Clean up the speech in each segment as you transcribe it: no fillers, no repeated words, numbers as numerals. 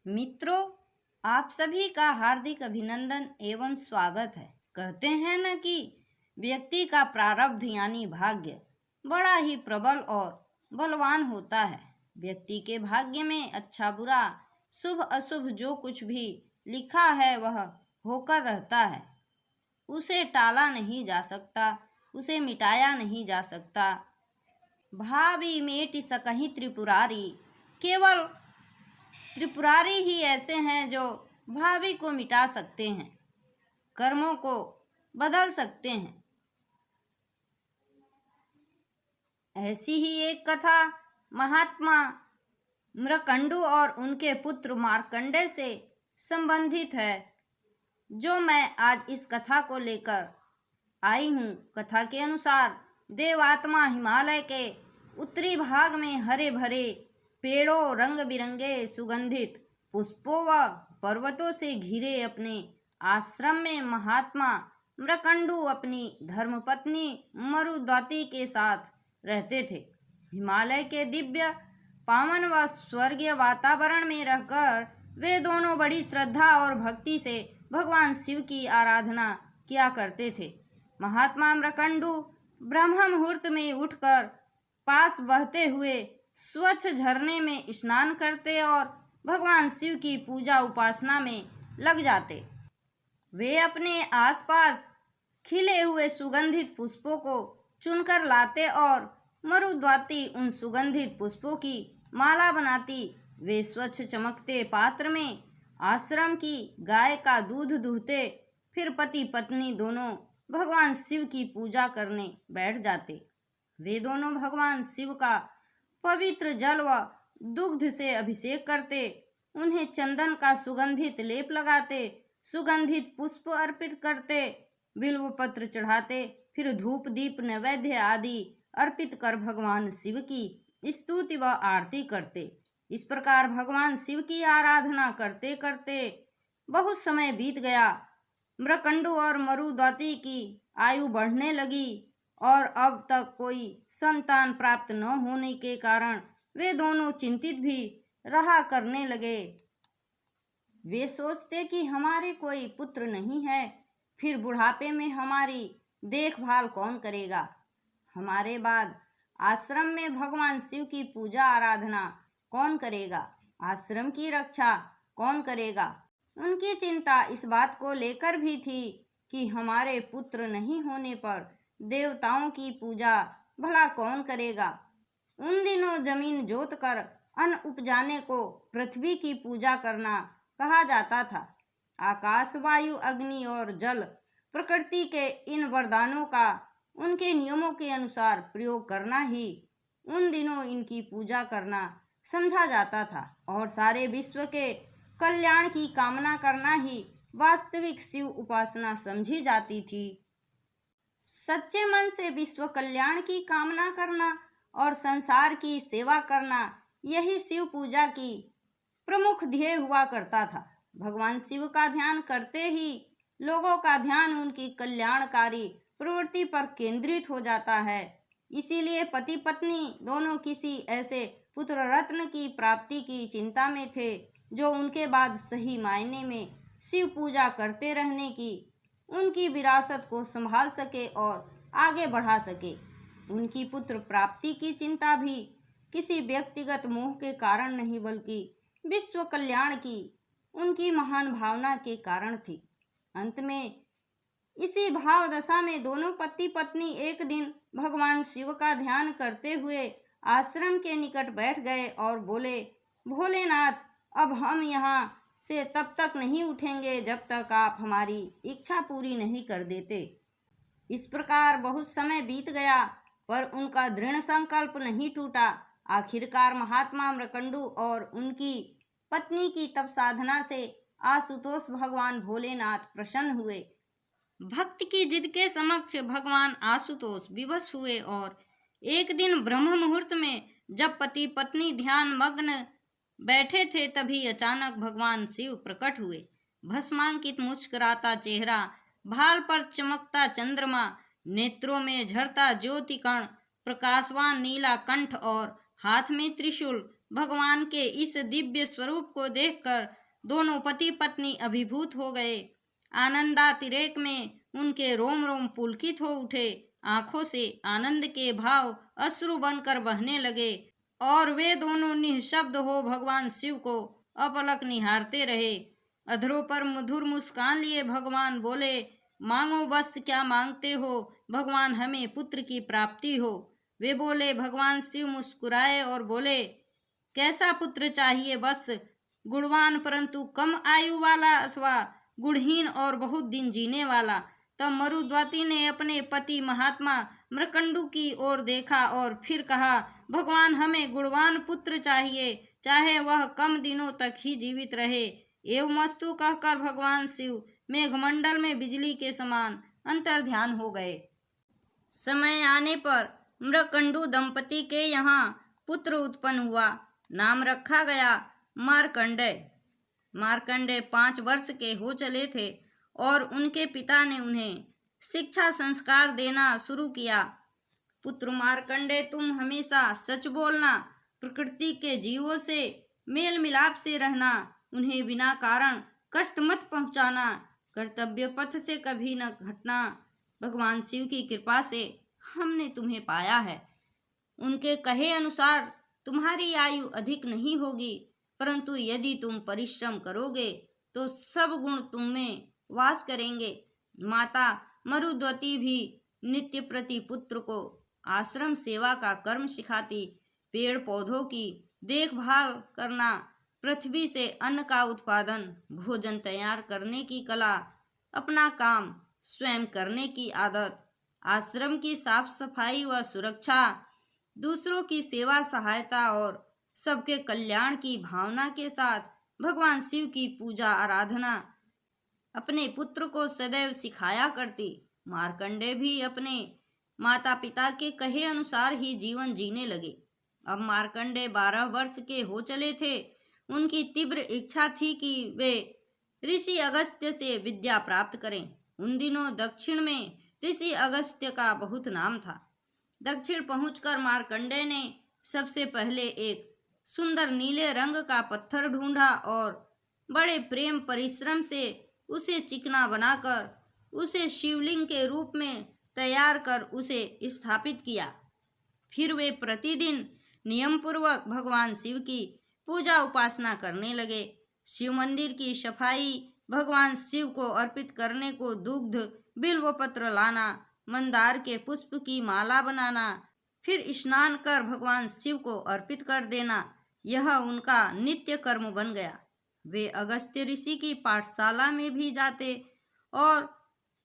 मित्रों, आप सभी का हार्दिक अभिनंदन एवं स्वागत है। कहते हैं न कि व्यक्ति का प्रारब्ध यानी भाग्य बड़ा ही प्रबल और बलवान होता है। व्यक्ति के भाग्य में अच्छा बुरा शुभ अशुभ जो कुछ भी लिखा है वह होकर रहता है। उसे टाला नहीं जा सकता, उसे मिटाया नहीं जा सकता। भावी मेटि सकहि त्रिपुरारी, केवल त्रिपुरारी ही ऐसे हैं जो भावी को मिटा सकते हैं, कर्मों को बदल सकते हैं। ऐसी ही एक कथा महात्मा मृकंडू और उनके पुत्र मार्कंडेय से संबंधित है, जो मैं आज इस कथा को लेकर आई हूँ। कथा के अनुसार देवात्मा हिमालय के उत्तरी भाग में हरे भरे पेड़ों, रंग बिरंगे सुगंधित पुष्पों व पर्वतों से घिरे अपने आश्रम में महात्मा मृकंडू अपनी धर्मपत्नी मरुद्वाती के साथ रहते थे। हिमालय के दिव्य पावन व स्वर्गीय वातावरण में रहकर वे दोनों बड़ी श्रद्धा और भक्ति से भगवान शिव की आराधना किया करते थे। महात्मा मृकंडू ब्रह्म मुहूर्त में उठकर पास बहते हुए स्वच्छ झरने में स्नान करते और भगवान शिव की पूजा उपासना में लग जाते। वे अपने आसपास खिले हुए सुगंधित पुष्पों को चुनकर लाते और मरुद्वाती उन सुगंधित पुष्पों की माला बनाती। वे स्वच्छ चमकते पात्र में आश्रम की गाय का दूध दूहते, फिर पति पत्नी दोनों भगवान शिव की पूजा करने बैठ जाते। वे दोनों भगवान शिव का पवित्र जल व दुग्ध से अभिषेक करते, उन्हें चंदन का सुगंधित लेप लगाते, सुगंधित पुष्प अर्पित करते, बिल्व पत्र चढ़ाते, फिर धूप दीप नैवेद्य आदि अर्पित कर भगवान शिव की स्तुति व आरती करते। इस प्रकार भगवान शिव की आराधना करते करते बहुत समय बीत गया। मृकंडू और मरुद्वाती की आयु बढ़ने लगी और अब तक कोई संतान प्राप्त न होने के कारण वे दोनों चिंतित भी रहा करने लगे। वे सोचते कि हमारे कोई पुत्र नहीं है, फिर बुढ़ापे में हमारी देखभाल कौन करेगा, हमारे बाद आश्रम में भगवान शिव की पूजा आराधना कौन करेगा, आश्रम की रक्षा कौन करेगा। उनकी चिंता इस बात को लेकर भी थी कि हमारे पुत्र नहीं होने पर देवताओं की पूजा भला कौन करेगा। उन दिनों जमीन जोत कर अन्न उपजाने को पृथ्वी की पूजा करना कहा जाता था। आकाश, वायु, अग्नि और जल प्रकृति के इन वरदानों का उनके नियमों के अनुसार प्रयोग करना ही उन दिनों इनकी पूजा करना समझा जाता था और सारे विश्व के कल्याण की कामना करना ही वास्तविक शिव उपासना समझी जाती थी। सच्चे मन से विश्व कल्याण की कामना करना और संसार की सेवा करना, यही शिव पूजा की प्रमुख ध्येय हुआ करता था। भगवान शिव का ध्यान करते ही लोगों का ध्यान उनकी कल्याणकारी प्रवृत्ति पर केंद्रित हो जाता है। इसीलिए पति पत्नी दोनों किसी ऐसे पुत्र रत्न की प्राप्ति की चिंता में थे जो उनके बाद सही मायने में शिव पूजा करते रहने की उनकी विरासत को संभाल सके और आगे बढ़ा सके। उनकी पुत्र प्राप्ति की चिंता भी किसी व्यक्तिगत मोह के कारण नहीं बल्कि विश्व कल्याण की उनकी महान भावना के कारण थी। अंत में इसी भाव दशा में दोनों पति पत्नी एक दिन भगवान शिव का ध्यान करते हुए आश्रम के निकट बैठ गए और बोले, भोलेनाथ, अब हम यहाँ से तब तक नहीं उठेंगे जब तक आप हमारी इच्छा पूरी नहीं कर देते। इस प्रकार बहुत समय बीत गया पर उनका दृढ़ संकल्प नहीं टूटा। आखिरकार महात्मा मृकंडू और उनकी पत्नी की तप साधना से आशुतोष भगवान भोलेनाथ प्रसन्न हुए। भक्त की जिद के समक्ष भगवान आशुतोष विवश हुए और एक दिन ब्रह्म मुहूर्त में जब पति पत्नी ध्यान मग्न बैठे थे तभी अचानक भगवान शिव प्रकट हुए। भस्मांकित मुस्कुराता चेहरा, भाल पर चमकता चंद्रमा, नेत्रों में झरता ज्योति कण, प्रकाशवान नीला कंठ और हाथ में त्रिशूल, भगवान के इस दिव्य स्वरूप को देखकर दोनों पति पत्नी अभिभूत हो गए। आनंदातिरेक में उनके रोम रोम पुलकित हो उठे। आंखों से आनंद के भाव अश्रु बनकर बहने लगे और वे दोनों निःशब्द हो भगवान शिव को अपलक निहारते रहे। अधरों पर मधुर मुस्कान लिए भगवान बोले, मांगो बस क्या मांगते हो, भगवान हमें पुत्र की प्राप्ति हो। वे बोले, भगवान शिव मुस्कुराए और बोले, कैसा पुत्र चाहिए वत्स, गुणवान परंतु कम आयु वाला अथवा गुणहीन और बहुत दिन जीने वाला। तब मरुद्वती ने अपने पति महात्मा मृकंडू की ओर देखा और फिर कहा, भगवान हमें गुणवान पुत्र चाहिए, चाहे वह कम दिनों तक ही जीवित रहे। एवमस्तु कहकर भगवान शिव मेघमंडल में बिजली के समान अंतर्ध्यान हो गए। समय आने पर मृकंडू दंपति के यहाँ पुत्र उत्पन्न हुआ। नाम रखा गया मार्कंडेय। मार्कंडेय 5 वर्ष के हो चले थे और उनके पिता ने उन्हें शिक्षा संस्कार देना शुरू किया। पुत्र मार्कंडेय, तुम हमेशा सच बोलना, प्रकृति के जीवों से मेल मिलाप से रहना, उन्हें बिना कारण कष्ट मत पहुंचाना, कर्तव्य पथ से कभी न हटना। भगवान शिव की कृपा से हमने तुम्हें पाया है। उनके कहे अनुसार तुम्हारी आयु अधिक नहीं होगी, परंतु यदि तुम परिश्रम करोगे तो सब गुण तुम में वास करेंगे। माता मरुद्वती भी नित्य प्रति पुत्र को आश्रम सेवा का कर्म सिखाती, पेड़ पौधों की देखभाल करना, पृथ्वी से अन्न का उत्पादन, भोजन तैयार करने की कला, अपना काम स्वयं करने की आदत, आश्रम की साफ सफाई व सुरक्षा, दूसरों की सेवा सहायता और सबके कल्याण की भावना के साथ भगवान शिव की पूजा आराधना अपने पुत्र को सदैव सिखाया करती। मार्कंडेय भी अपने माता पिता के कहे अनुसार ही जीवन जीने लगे। अब मार्कंडेय 12 वर्ष के हो चले थे। उनकी तीव्र इच्छा थी कि वे ऋषि अगस्त्य से विद्या प्राप्त करें। उन दिनों दक्षिण में ऋषि अगस्त्य का बहुत नाम था। दक्षिण पहुंचकर मार्कंडेय ने सबसे पहले एक सुंदर नीले रंग का पत्थर ढूंढा और बड़े प्रेम परिश्रम से उसे चिकना बनाकर उसे शिवलिंग के रूप में तैयार कर उसे स्थापित किया। फिर वे प्रतिदिन नियम पूर्वक भगवान शिव की पूजा उपासना करने लगे। शिव मंदिर की सफाई, भगवान शिव को अर्पित करने को दुग्ध बिल्वपत्र लाना, मंदार के पुष्प की माला बनाना, फिर स्नान कर भगवान शिव को अर्पित कर देना, यह उनका नित्य कर्म बन गया। वे अगस्त्य ऋषि की पाठशाला में भी जाते और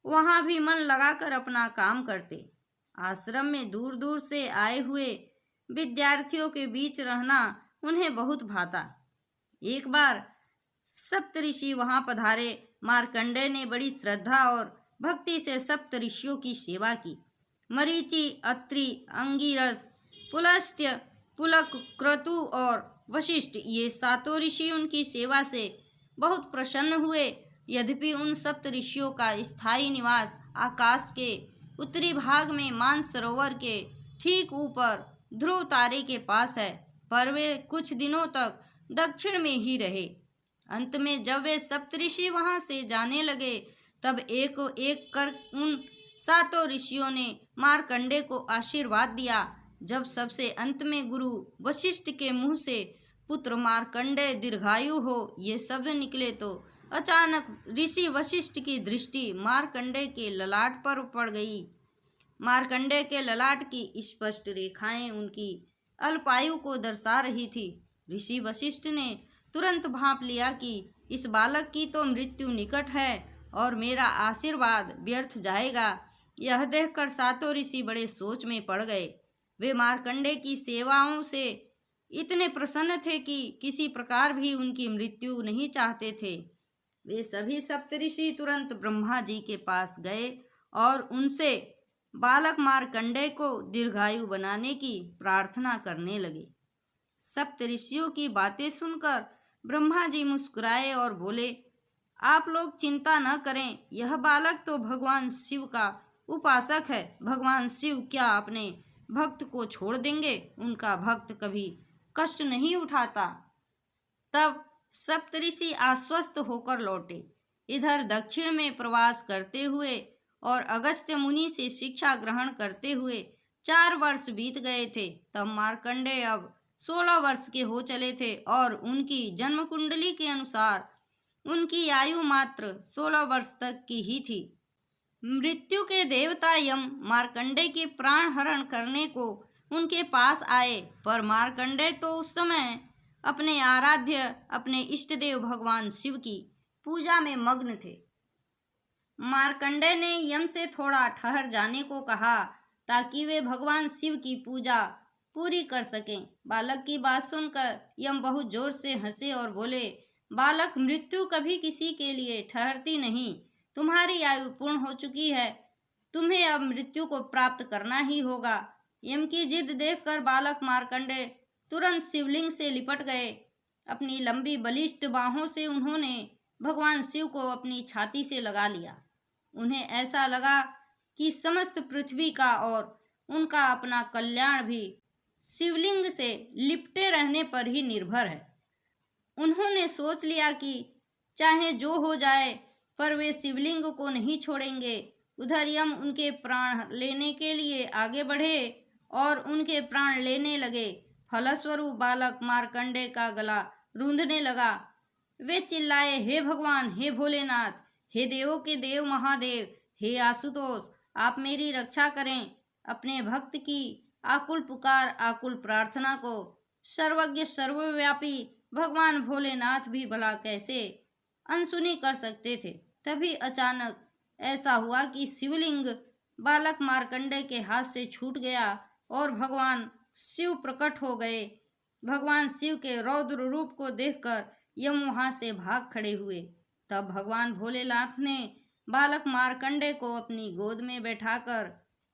वहाँ भी मन लगाकर अपना काम करते। आश्रम में दूर दूर से आए हुए विद्यार्थियों के बीच रहना उन्हें बहुत भाता। एक बार सप्तऋषि वहाँ पधारे। मार्कंडेय ने बड़ी श्रद्धा और भक्ति से सप्तऋषियों की सेवा की। मरीचि, अत्रि, अंगिरस, पुलस्त्य, पुलक, क्रतु और वशिष्ठ, ये 7 ऋषि उनकी सेवा से बहुत प्रसन्न हुए। यद्यपि उन सप्त ऋषियों का स्थायी निवास आकाश के उत्तरी भाग में मानसरोवर के ठीक ऊपर ध्रुव तारे के पास है, पर वे कुछ दिनों तक दक्षिण में ही रहे। अंत में जब वे सप्तऋषि वहां से जाने लगे, तब एक एक कर उन 7 ऋषियों ने मार्कंडेय को आशीर्वाद दिया। जब सबसे अंत में गुरु वशिष्ठ के मुंह से पुत्र मार्कंडेय दीर्घायु हो ये शब्द निकले, तो अचानक ऋषि वशिष्ठ की दृष्टि मार्कंडेय के ललाट पर पड़ गई। मार्कंडेय के ललाट की स्पष्ट रेखाएं उनकी अल्पायु को दर्शा रही थी। ऋषि वशिष्ठ ने तुरंत भांप लिया कि इस बालक की तो मृत्यु निकट है और मेरा आशीर्वाद व्यर्थ जाएगा। यह देखकर 7 ऋषि बड़े सोच में पड़ गए। वे मार्कंडेय की सेवाओं से इतने प्रसन्न थे कि किसी प्रकार भी उनकी मृत्यु नहीं चाहते थे। वे सभी सप्तऋषि तुरंत ब्रह्मा जी के पास गए और उनसे बालक मार्कंडेय को दीर्घायु बनाने की प्रार्थना करने लगे। सप्तऋषियों की बातें सुनकर ब्रह्मा जी मुस्कुराए और बोले, आप लोग चिंता न करें, यह बालक तो भगवान शिव का उपासक है। भगवान शिव क्या अपने भक्त को छोड़ देंगे? उनका भक्त कभी कष्ट नहीं उठाता। तब सप्तऋषि आश्वस्त होकर लौटे। इधर दक्षिण में प्रवास करते हुए और अगस्त्य मुनि से शिक्षा ग्रहण करते हुए 4 वर्ष बीत गए थे। तब मार्कंडेय अब 16 वर्ष के हो चले थे और उनकी जन्म कुंडली के अनुसार उनकी आयु मात्र 16 वर्ष तक की ही थी। मृत्यु के देवता यम मार्कंडेय के प्राण हरण करने को उनके पास आए, पर मार्कंडेय तो उस समय अपने आराध्य अपने इष्ट देव भगवान शिव की पूजा में मग्न थे। मार्कंडेय ने यम से थोड़ा ठहर जाने को कहा ताकि वे भगवान शिव की पूजा पूरी कर सकें। बालक की बात सुनकर यम बहुत जोर से हंसे और बोले, बालक, मृत्यु कभी किसी के लिए ठहरती नहीं। तुम्हारी आयु पूर्ण हो चुकी है, तुम्हें अब मृत्यु को प्राप्त करना ही होगा। यम की जिद देखकर बालक मार्कंडेय तुरंत शिवलिंग से लिपट गए। अपनी लंबी बलिष्ठ बाहों से उन्होंने भगवान शिव को अपनी छाती से लगा लिया। उन्हें ऐसा लगा कि समस्त पृथ्वी का और उनका अपना कल्याण भी शिवलिंग से लिपटे रहने पर ही निर्भर है। उन्होंने सोच लिया कि चाहे जो हो जाए पर वे शिवलिंग को नहीं छोड़ेंगे। उधर यम उनके प्राण लेने के लिए आगे बढ़े और उनके प्राण लेने लगे। फलस्वरूप बालक मार्कंडेय का गला रूंधने लगा। वे चिल्लाए, हे भगवान, हे भोलेनाथ, हे देवों के देव महादेव, हे आशुतोष, आप मेरी रक्षा करें। अपने भक्त की आकुल पुकार, आकुल प्रार्थना को सर्वज्ञ सर्वव्यापी भगवान भोलेनाथ भी भला कैसे अनसुनी कर सकते थे। तभी अचानक ऐसा हुआ कि शिवलिंग बालक मार्कंडेय के हाथ से छूट गया और भगवान शिव प्रकट हो गए। भगवान शिव के रौद्र रूप को देखकर यम वहां से भाग खड़े हुए। तब भगवान भोलेनाथ ने बालक मार्कंडेय को अपनी गोद में बैठाकर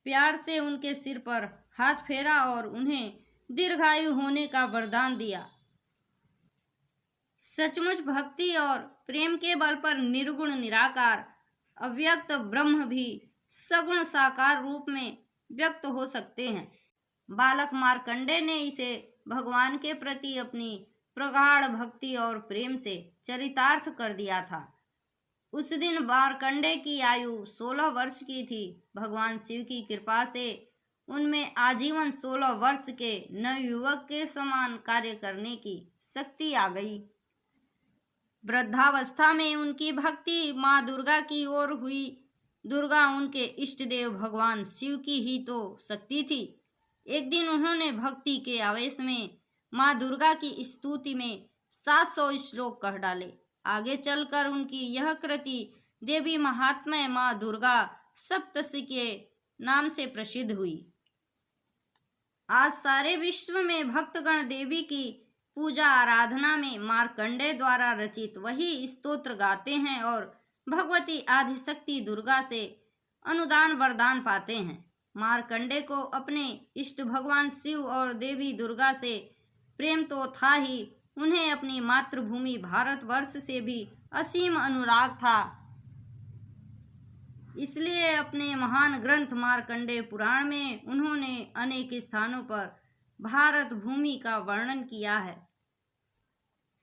प्यार से उनके सिर पर हाथ फेरा और उन्हें दीर्घायु होने का वरदान दिया। सचमुच भक्ति और प्रेम के बल पर निर्गुण निराकार अव्यक्त ब्रह्म भी सगुण साकार रूप में व्यक्त हो सकते हैं। बालक मार्कंडेय ने इसे भगवान के प्रति अपनी प्रगाढ़ भक्ति और प्रेम से चरितार्थ कर दिया था। उस दिन मार्कंडेय की आयु 16 वर्ष की थी। भगवान शिव की कृपा से उनमें आजीवन 16 वर्ष के नवयुवक के समान कार्य करने की शक्ति आ गई। वृद्धावस्था में उनकी भक्ति माँ दुर्गा की ओर हुई। दुर्गा उनके इष्ट देव भगवान शिव की ही तो शक्ति थी। एक दिन उन्होंने भक्ति के आवेश में माँ दुर्गा की स्तुति में 700 श्लोक कह डाले। आगे चलकर उनकी यह कृति देवी महात्म्य माँ दुर्गा सप्तशती के नाम से प्रसिद्ध हुई। आज सारे विश्व में भक्तगण देवी की पूजा आराधना में मार्कंडेय द्वारा रचित वही स्तोत्र गाते हैं और भगवती आदिशक्ति दुर्गा से अनुदान वरदान पाते हैं। मार्कंडेय को अपने इष्ट भगवान शिव और देवी दुर्गा से प्रेम तो था ही, उन्हें अपनी मातृभूमि भारतवर्ष से भी असीम अनुराग था। इसलिए अपने महान ग्रंथ मार्कंडेय पुराण में उन्होंने अनेक स्थानों पर भारत भूमि का वर्णन किया है।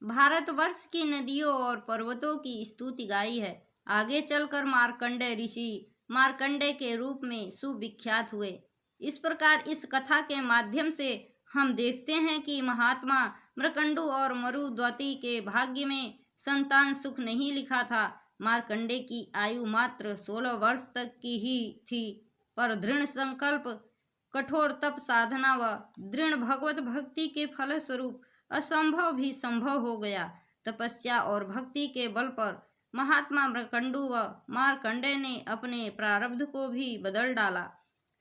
भारतवर्ष की नदियों और पर्वतों की स्तुति गाई है। आगे चलकर मार्कंडेय ऋषि मार्कंडेय के रूप में सुविख्यात हुए। इस प्रकार इस कथा के माध्यम से हम देखते हैं कि महात्मा मृकंडु और मरुद्वती के भाग्य में संतान सुख नहीं लिखा था। मार्कंडेय की आयु मात्र 16 वर्ष तक की ही थी, पर दृढ़ संकल्प, कठोर तप साधना व दृढ़ भगवत भक्ति के फलस्वरूप असंभव भी संभव हो गया। तपस्या और भक्ति के बल पर महात्मा मृकंडु व मार्कंडेय ने अपने प्रारब्ध को भी बदल डाला।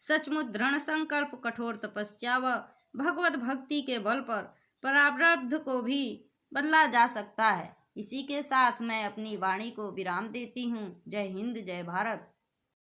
सचमुच दृढ़ संकल्प, कठोर तपस्या व भगवत भक्ति के बल पर प्रारब्ध को भी बदला जा सकता है। इसी के साथ मैं अपनी वाणी को विराम देती हूँ। जय हिंद, जय भारत।